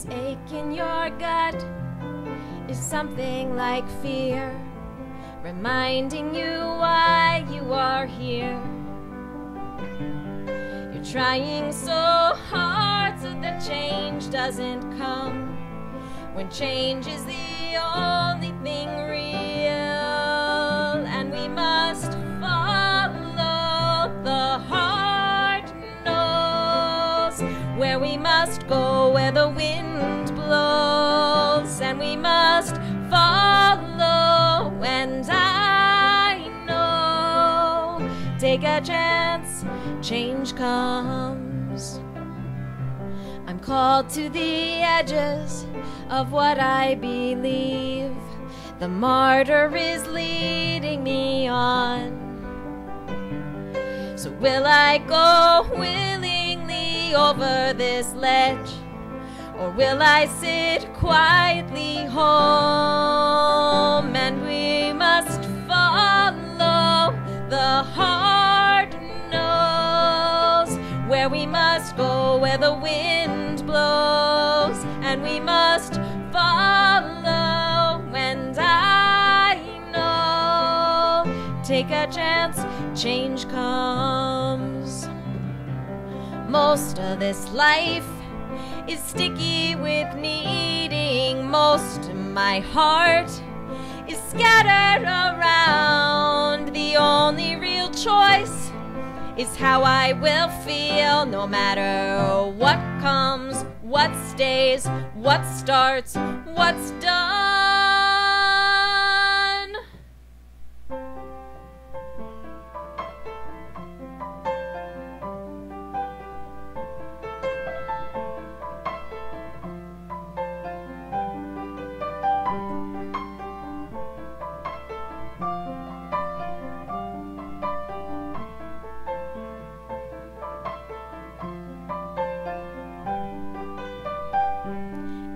This ache in your gut is something like fear, reminding you why you are here. You're trying so hard so that change doesn't come, when change is the only thing real. And we must follow the heart knows, where we must go where the wind blows. And we must follow, and I know, take a chance, change comes. I'm called to the edges of what I believe. The martyr is leading me on. So will I go willingly over this ledge, or will I sit quietly home? And we must follow, the heart knows, where we must go where the wind blows. And we must follow, and I know, take a chance, change comes. Most of this life is sticky with needing. Most of my heart is scattered around. The only real choice is how I will feel, no matter what comes, what stays, what starts, what's done.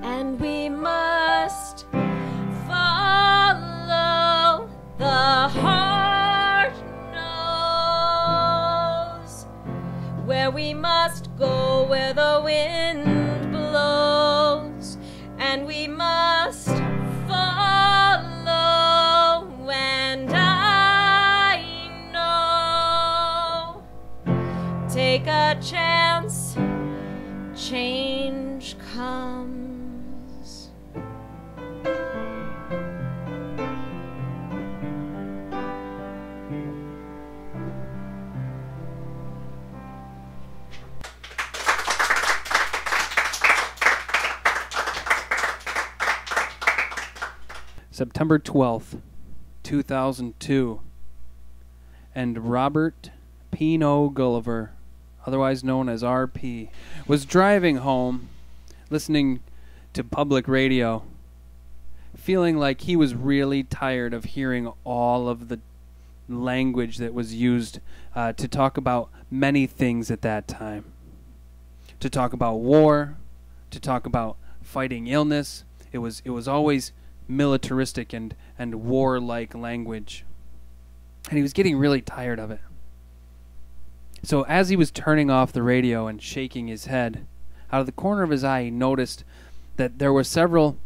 And we must follow, the heart knows, where we must go where the wind blows. And we must follow, and I know, take a chance, change comes. September 12th, 2002, and Robert Pino Gulliver, otherwise known as RP, was driving home, listening to public radio, feeling like he was really tired of hearing all of the language that was used to talk about many things at that time. To talk about war, to talk about fighting illness. It was always militaristic and warlike language. And he was getting really tired of it. So as he was turning off the radio and shaking his head, out of the corner of his eye he noticed that there were several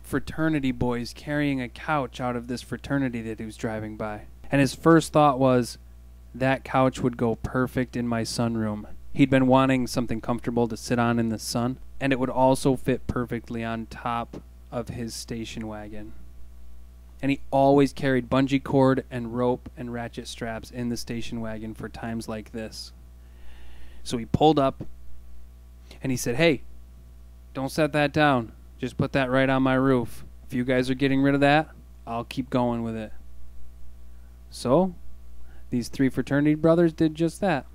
fraternity boys carrying a couch out of this fraternity that he was driving by. And his first thought was, that couch would go perfect in my sunroom. He'd been wanting something comfortable to sit on in the sun, and it would also fit perfectly on top of his station wagon. And he always carried bungee cord and rope and ratchet straps in the station wagon for times like this. So he pulled up and he said, "Hey, don't set that down. Just put that right on my roof. If you guys are getting rid of that, I'll keep going with it." So these three fraternity brothers did just that.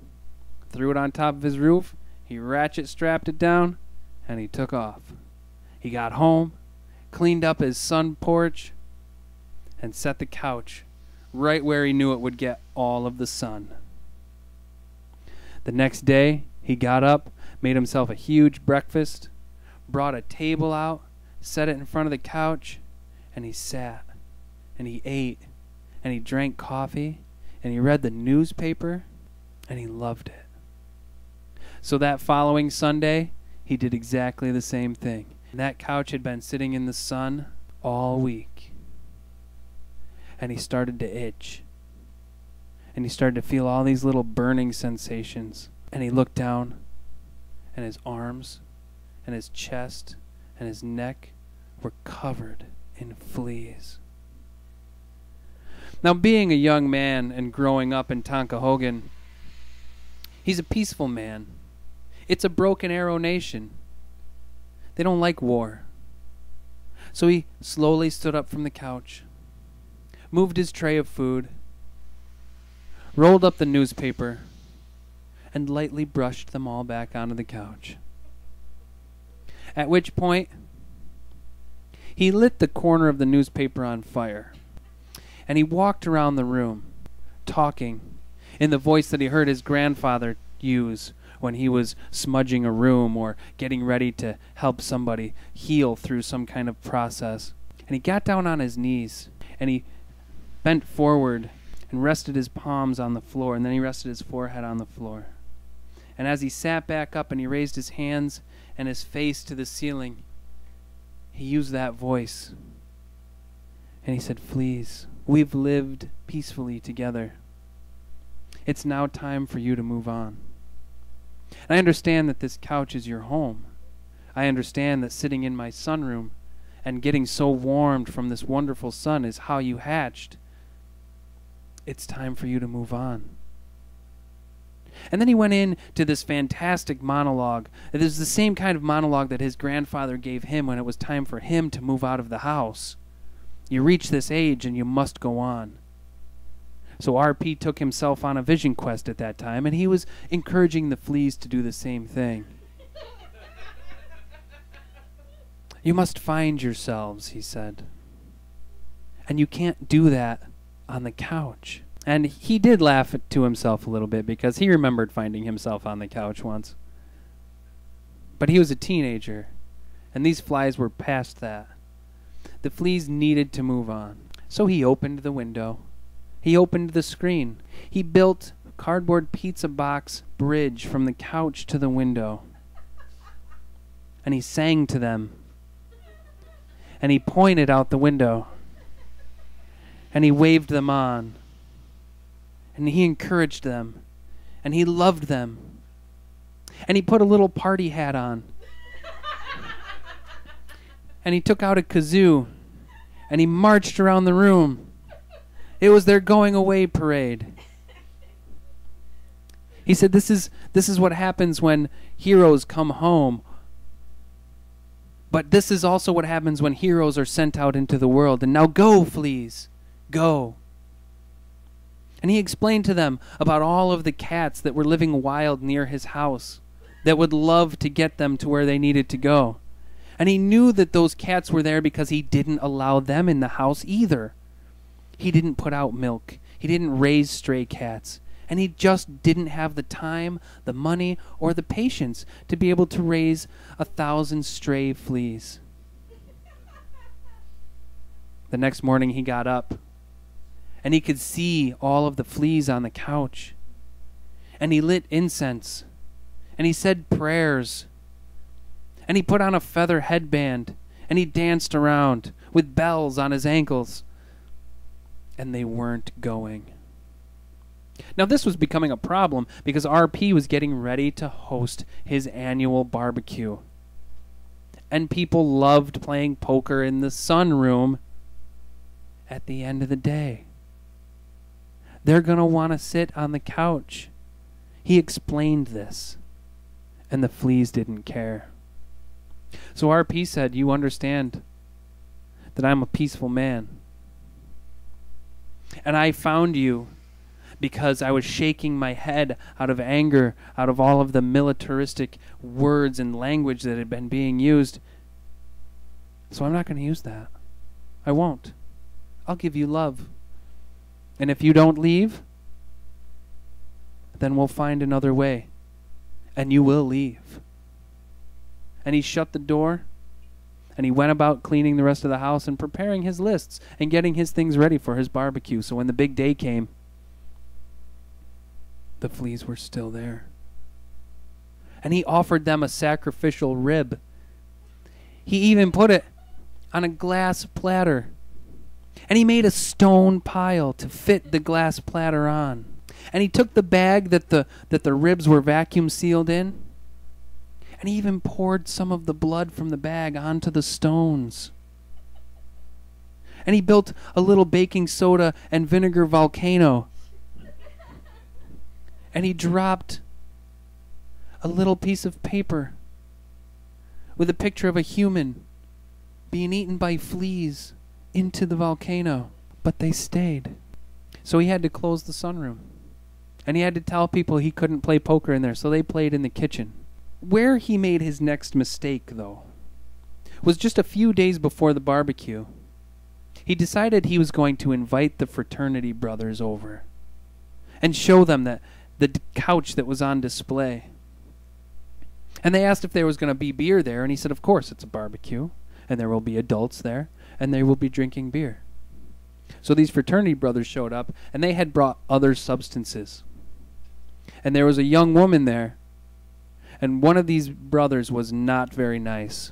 Threw it on top of his roof, he ratchet strapped it down, and he took off. He got home, cleaned up his sun porch, and set the couch right where he knew it would get all of the sun. The next day, he got up, made himself a huge breakfast, brought a table out, set it in front of the couch, and he sat, and he ate, and he drank coffee, and he read the newspaper, and he loved it. So that following Sunday, he did exactly the same thing. And that couch had been sitting in the sun all week. And he started to itch. And he started to feel all these little burning sensations. And he looked down, and his arms, and his chest, and his neck were covered in fleas. Now, being a young man and growing up in Tonkahogan, he's a peaceful man. It's a Broken Arrow nation. They don't like war. So he slowly stood up from the couch, moved his tray of food, rolled up the newspaper, and lightly brushed them all back onto the couch. At which point, he lit the corner of the newspaper on fire, and he walked around the room, talking in the voice that he heard his grandfather use when he was smudging a room or getting ready to help somebody heal through some kind of process. And he got down on his knees, and he bent forward and rested his palms on the floor, and then he rested his forehead on the floor. And as he sat back up and he raised his hands and his face to the ceiling, he used that voice. And he said, "Fleas, we've lived peacefully together. It's now time for you to move on. And I understand that this couch is your home. I understand that sitting in my sunroom and getting so warmed from this wonderful sun is how you hatched. It's time for you to move on." And then he went into this fantastic monologue. It is the same kind of monologue that his grandfather gave him when it was time for him to move out of the house. You reach this age and you must go on. So RP took himself on a vision quest at that time, and he was encouraging the fleas to do the same thing. You must find yourselves, he said. And you can't do that on the couch. And he did laugh to himself a little bit because he remembered finding himself on the couch once. But he was a teenager, and these flies were past that. The fleas needed to move on. So he opened the window. He opened the screen. He built a cardboard pizza box bridge from the couch to the window. And he sang to them. And he pointed out the window. And he waved them on. And he encouraged them. And he loved them. And he put a little party hat on. And he took out a kazoo. And he marched around the room. It was their going away parade. He said, this is what happens when heroes come home. But this is also what happens when heroes are sent out into the world. And now go, fleas. Go. And he explained to them about all of the cats that were living wild near his house that would love to get them to where they needed to go. And he knew that those cats were there because he didn't allow them in the house either. He didn't put out milk. He didn't raise stray cats. And he just didn't have the time, the money, or the patience to be able to raise 1,000 stray fleas. The next morning he got up, and he could see all of the fleas on the couch. And he lit incense, and he said prayers, and he put on a feather headband, and he danced around with bells on his ankles. And they weren't going. Now this was becoming a problem because RP was getting ready to host his annual barbecue. And people loved playing poker in the sunroom at the end of the day. They're going to want to sit on the couch. He explained this, and the fleas didn't care. So RP said, "You understand that I'm a peaceful man. And I found you because I was shaking my head out of anger, out of all of the militaristic words and language that had been being used. So I'm not going to use that. I won't. I'll give you love. And if you don't leave, then we'll find another way. And you will leave." And he shut the door. And he went about cleaning the rest of the house and preparing his lists and getting his things ready for his barbecue. So when the big day came, the fleas were still there. And he offered them a sacrificial rib. He even put it on a glass platter. And he made a stone pile to fit the glass platter on. And he took the bag that the ribs were vacuum sealed in, and he even poured some of the blood from the bag onto the stones. And he built a little baking soda and vinegar volcano. And he dropped a little piece of paper with a picture of a human being eaten by fleas into the volcano. But they stayed. So he had to close the sunroom. And he had to tell people he couldn't play poker in there, so they played in the kitchen. Where he made his next mistake, though, was just a few days before the barbecue. He decided he was going to invite the fraternity brothers over and show them the couch that was on display. And they asked if there was going to be beer there, and he said, of course, it's a barbecue, and there will be adults there, and they will be drinking beer. So these fraternity brothers showed up, and they had brought other substances. And there was a young woman there, and one of these brothers was not very nice.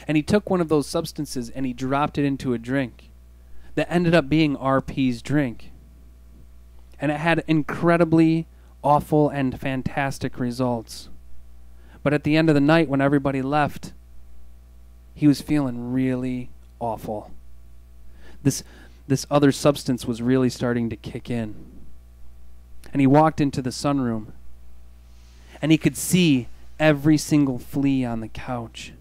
And he took one of those substances and he dropped it into a drink that ended up being RP's drink. And it had incredibly awful and fantastic results. But at the end of the night, when everybody left, he was feeling really awful. This other substance was really starting to kick in. And he walked into the sunroom, and he could see every single flea on the couch.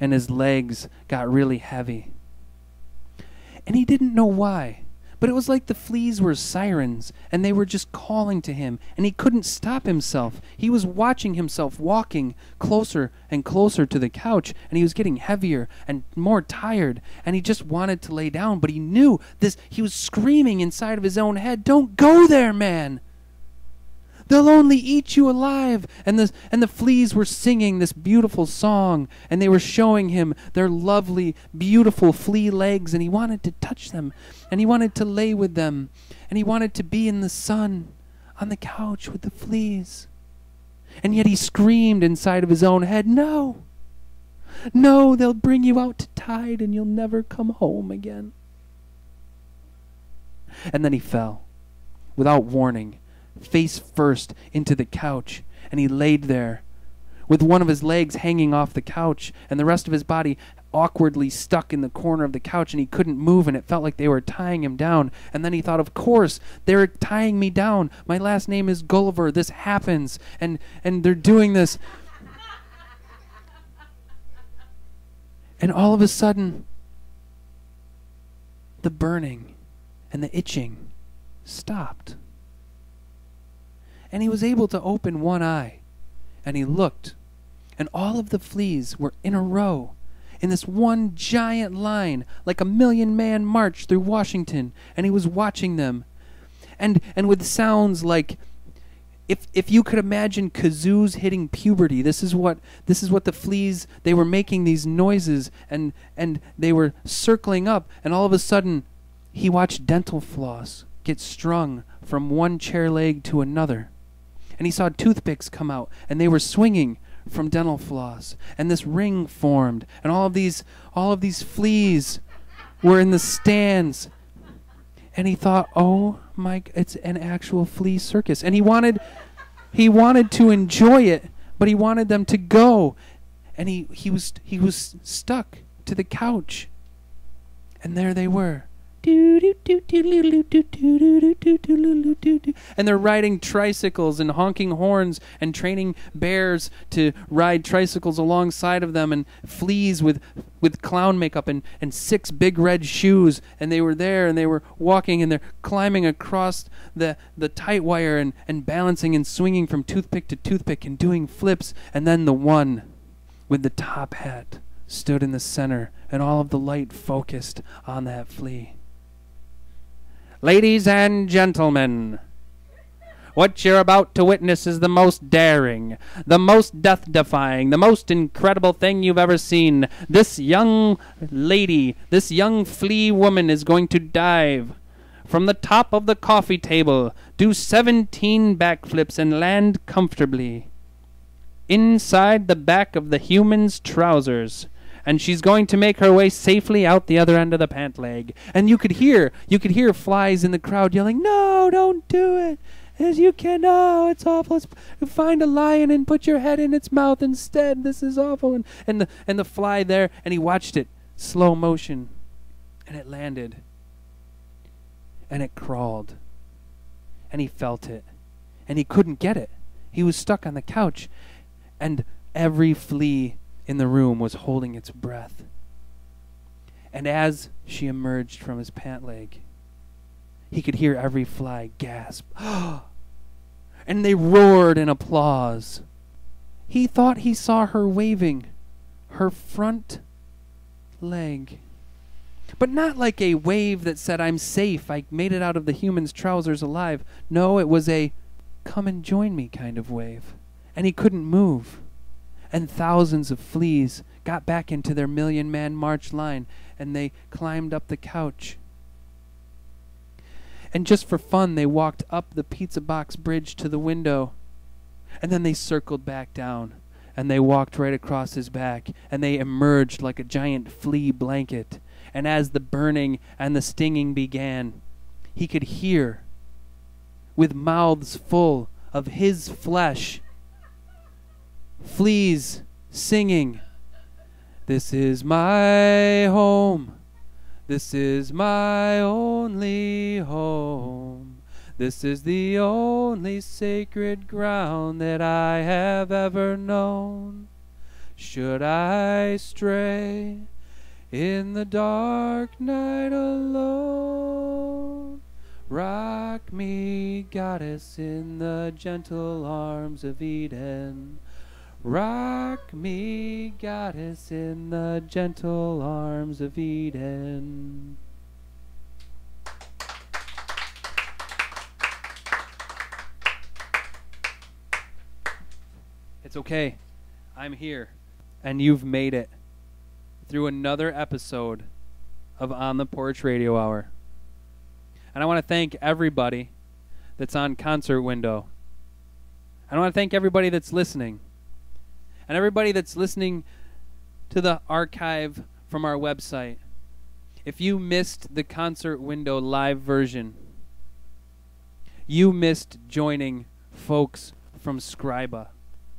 And his legs got really heavy. And he didn't know why, but it was like the fleas were sirens, and they were just calling to him, and he couldn't stop himself. He was watching himself walking closer and closer to the couch, and he was getting heavier and more tired, and he just wanted to lay down, but he knew this. He was screaming inside of his own head, "Don't go there, man! They'll only eat you alive." And the fleas were singing this beautiful song, and they were showing him their lovely, beautiful flea legs, and he wanted to touch them, and he wanted to lay with them, and he wanted to be in the sun on the couch with the fleas. And yet he screamed inside of his own head, "No! No, they'll bring you out to tide, and you'll never come home again." And then he fell, without warning, face first into the couch, and he laid there with one of his legs hanging off the couch and the rest of his body awkwardly stuck in the corner of the couch, and he couldn't move, and it felt like they were tying him down. And then he thought, of course, they're tying me down. My last name is Gulliver. This happens, and they're doing this. And all of a sudden, the burning and the itching stopped. And he was able to open one eye, and he looked, and all of the fleas were in a row, in this one giant line, like a 1,000,000-man march through Washington, and he was watching them. And with sounds like, if you could imagine kazoos hitting puberty, this is what the fleas, they were making these noises, and they were circling up, and all of a sudden, he watched dental floss get strung from one chair leg to another. And he saw toothpicks come out, and they were swinging from dental floss, and this ring formed, and all of these fleas were in the stands. And he thought, "Oh my, it's an actual flea circus." And he wanted to enjoy it, but he wanted them to go. And he was stuck to the couch. And there they were. And they're riding tricycles and honking horns and training bears to ride tricycles alongside of them, and fleas with clown makeup and 6 big red shoes. And they were there, and they were walking, and they're climbing across the tight wire and balancing and swinging from toothpick to toothpick and doing flips. And then the one with the top hat stood in the center, and all of the light focused on that flea. "Ladies and gentlemen, what you're about to witness is the most daring, the most death-defying, the most incredible thing you've ever seen. This young lady, this young flea woman is going to dive from the top of the coffee table, do 17 backflips, and land comfortably inside the back of the human's trousers. And she's going to make her way safely out the other end of the pant leg. And you could hear flies in the crowd yelling, "No, don't do it. As you can, no, it's awful. Find a lion and put your head in its mouth instead. This is awful." And the fly there, and he watched it, slow motion, and it landed. And it crawled. And he felt it. And he couldn't get it. He was stuck on the couch. And every flea in the room was holding its breath. And as she emerged from his pant leg, he could hear every fly gasp. And they roared in applause. He thought he saw her waving her front leg. But not like a wave that said, "I'm safe, I made it out of the human's trousers alive." No, it was a "come and join me" kind of wave. And he couldn't move. And thousands of fleas got back into their million-man march line, and they climbed up the couch. And just for fun, they walked up the pizza box bridge to the window, and then they circled back down, and they walked right across his back, and they emerged like a giant flea blanket. And as the burning and the stinging began, he could hear, with mouths full of his flesh, fleas singing, "This is my home. This is my only home. This is the only sacred ground that I have ever known. Should I stray in the dark night alone, rock me, goddess, in the gentle arms of Eden. Rock me, goddess, in the gentle arms of Eden." It's okay. I'm here. And you've made it through another episode of On the Porch Radio Hour. And I want to thank everybody that's on Concert Window. And I want to thank everybody that's listening. And everybody that's listening to the archive from our website. If you missed the Concert Window live version, you missed joining folks from Scriba,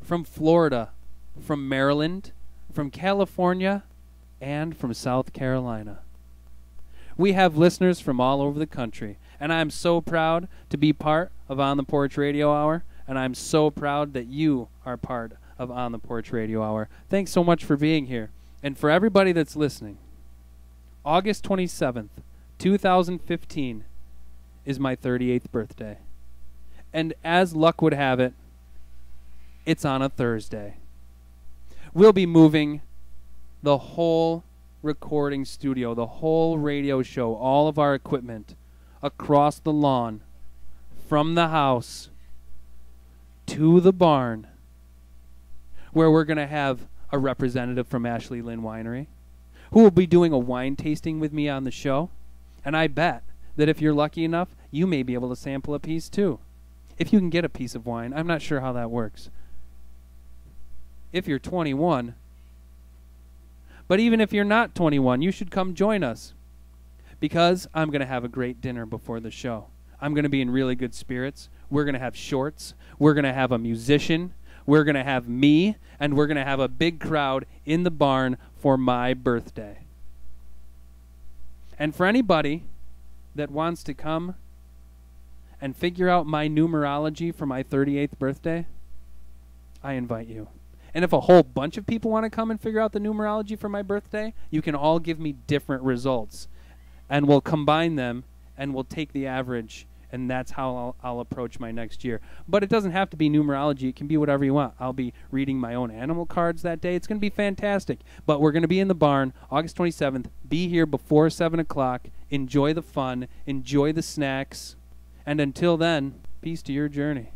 from Florida, from Maryland, from California, and from South Carolina. We have listeners from all over the country, and I'm so proud to be part of On the Porch Radio Hour, and I'm so proud that you are part of On the Porch Radio Hour. Thanks so much for being here. And for everybody that's listening, August 27th, 2015 is my 38th birthday. And as luck would have it, it's on a Thursday. We'll be moving the whole recording studio, the whole radio show, all of our equipment across the lawn from the house to the barn, where we're going to have a representative from Ashley Lynn Winery who will be doing a wine tasting with me on the show. And I bet that if you're lucky enough, you may be able to sample a piece too. If you can get a piece of wine. I'm not sure how that works. If you're 21. But even if you're not 21, you should come join us, because I'm going to have a great dinner before the show. I'm going to be in really good spirits. We're going to have shorts. We're going to have a musician. We're going to have me, and we're going to have a big crowd in the barn for my birthday. And for anybody that wants to come and figure out my numerology for my 38th birthday, I invite you. And if a whole bunch of people want to come and figure out the numerology for my birthday, you can all give me different results. And we'll combine them, and we'll take the average, and that's how I'll approach my next year. But it doesn't have to be numerology. It can be whatever you want. I'll be reading my own animal cards that day. It's going to be fantastic. But we're going to be in the barn August 27th. Be here before 7 o'clock. Enjoy the fun. Enjoy the snacks. And until then, peace to your journey.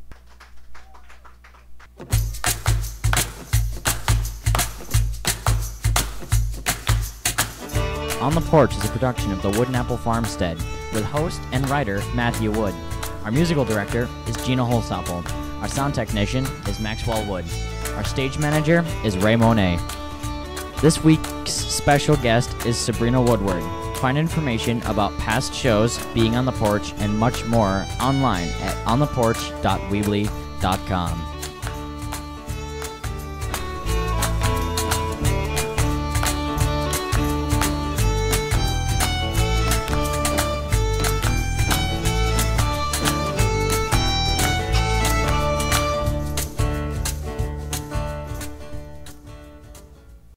On the Porch is a production of the Wooden Apple Farmstead. with host and writer Matthew Wood. Our musical director is Gina Holsapple. Our sound technician is Maxwell Wood. Our stage manager is Ray Monet. This week's special guest is Sabrina Woodward. Find information about past shows, being on the porch, and much more online at ontheporch.weebly.com.